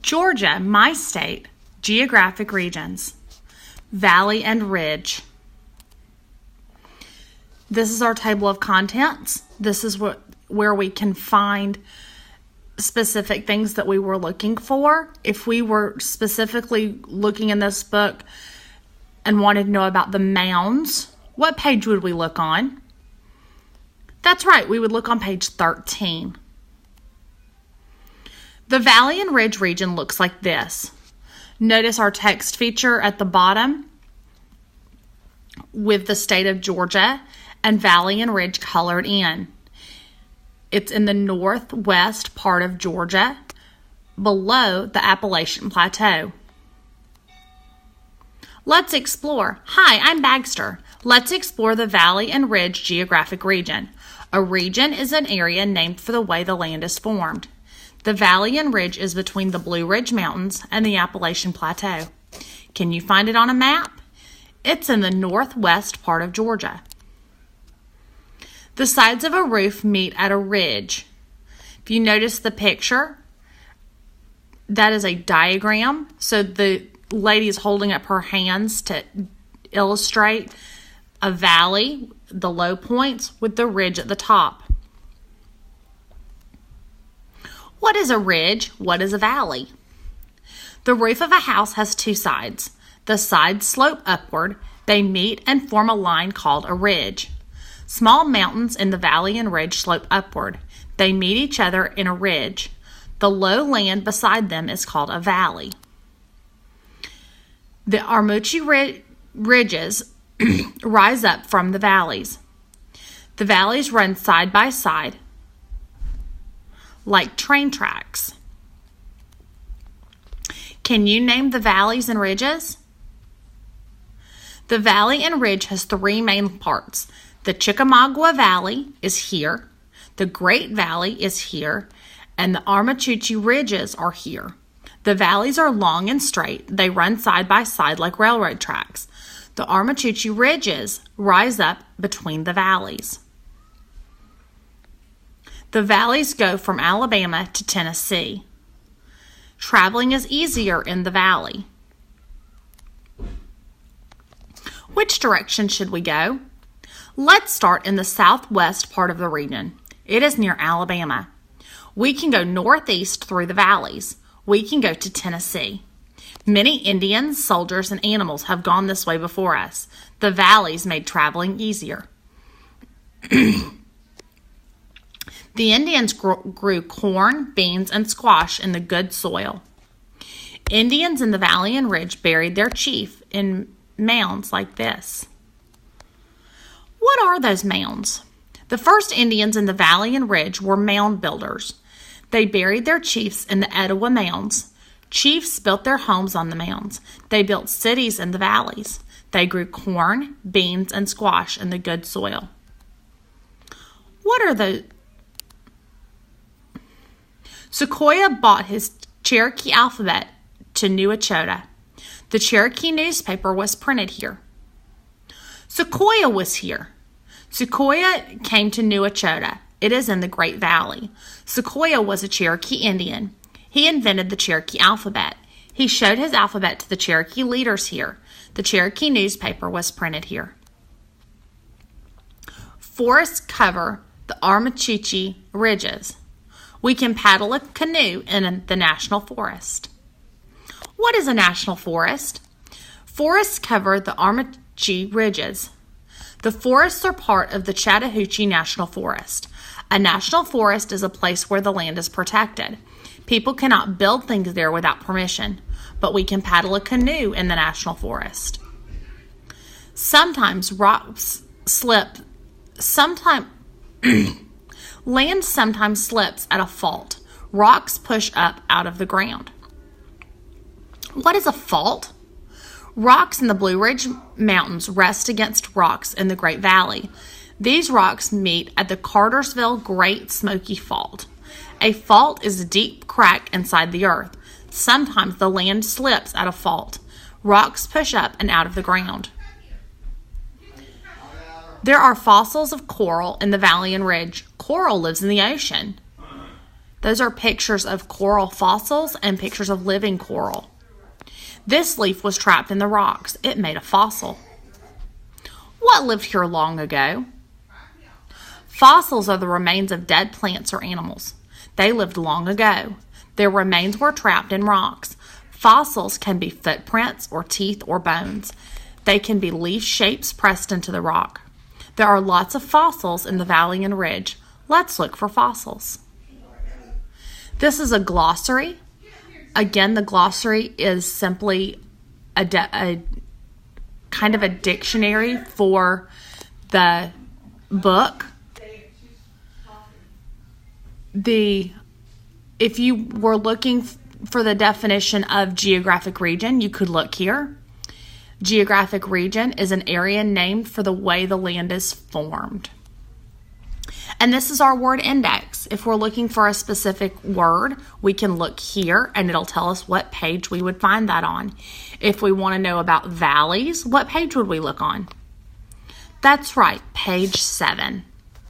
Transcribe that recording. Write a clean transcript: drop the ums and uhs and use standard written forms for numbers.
Georgia, my state, geographic regions, valley and ridge. This is our table of contents. This is where we can find specific things that we were looking for. If we were specifically looking in this book and wanted to know about the mounds, what page would we look on? That's right, we would look on page 13. The valley and ridge region looks like this. Notice our text feature at the bottom with the state of Georgia and valley and ridge colored in. It's in the northwest part of Georgia, below the Appalachian Plateau. Let's explore. Hi, I'm Bagster. Let's explore the valley and ridge geographic region. A region is an area named for the way the land is formed. The valley and ridge is between the Blue Ridge Mountains and the Appalachian Plateau. Can you find it on a map? It's in the northwest part of Georgia. The sides of a roof meet at a ridge. If you notice the picture, that is a diagram. So the lady is holding up her hands to illustrate a valley, the low points, with the ridge at the top. What is a ridge? What is a valley? The roof of a house has two sides. The sides slope upward. They meet and form a line called a ridge. Small mountains in the valley and ridge slope upward. They meet each other in a ridge. The low land beside them is called a valley. The Armuchee ridges rise up from the valleys. The valleys run side by side like train tracks. Can you name the valleys and ridges? The valley and ridge has three main parts. The Chickamauga Valley is here, the Great Valley is here, and the Armuchee ridges are here. The valleys are long and straight. They run side by side like railroad tracks. The Armuchee ridges rise up between the valleys. The valleys go from Alabama to Tennessee. Traveling is easier in the valley. Which direction should we go? Let's start in the southwest part of the region. It is near Alabama. We can go northeast through the valleys. We can go to Tennessee. Many Indians, soldiers, and animals have gone this way before us. The valleys made traveling easier. The Indians grew corn, beans, and squash in the good soil. Indians in the valley and ridge buried their chief in mounds like this. What are those mounds? The first Indians in the valley and ridge were mound builders. They buried their chiefs in the Etowah mounds. Chiefs built their homes on the mounds. They built cities in the valleys. They grew corn, beans, and squash in the good soil. What are the... Sequoyah bought his Cherokee alphabet to New Echota. The Cherokee newspaper was printed here. Sequoyah was here. Sequoyah came to New Echota. It is in the Great Valley. Sequoyah was a Cherokee Indian. He invented the Cherokee alphabet. He showed his alphabet to the Cherokee leaders here. The Cherokee newspaper was printed here. Forests cover the Armuchee ridges. We can paddle a canoe in the National Forest. What is a national forest? Forests cover the Armuchee ridges. The forests are part of the Chattahoochee National Forest. A national forest is a place where the land is protected. People cannot build things there without permission, but we can paddle a canoe in the national forest. Sometimes rocks slip. Land sometimes slips at a fault. Rocks push up out of the ground. What is a fault? Rocks in the Blue Ridge Mountains rest against rocks in the Great Valley. These rocks meet at the Cartersville Great Smoky Fault. A fault is a deep crack inside the earth. Sometimes the land slips at a fault. Rocks push up and out of the ground. There are fossils of coral in the valley and ridge. Coral lives in the ocean. Those are pictures of coral fossils and pictures of living coral. This leaf was trapped in the rocks. It made a fossil. What lived here long ago? Fossils are the remains of dead plants or animals. They lived long ago. Their remains were trapped in rocks. Fossils can be footprints or teeth or bones. They can be leaf shapes pressed into the rock. There are lots of fossils in the valley and ridge. Let's look for fossils. This is a glossary. Again, the glossary is simply a kind of a dictionary for the book. If you were looking for the definition of geographic region, you could look here. Geographic region is an area named for the way the land is formed. And this is our word index. If we're looking for a specific word, we can look here and it'll tell us what page we would find that on. If we want to know about valleys, what page would we look on? That's right, page 7.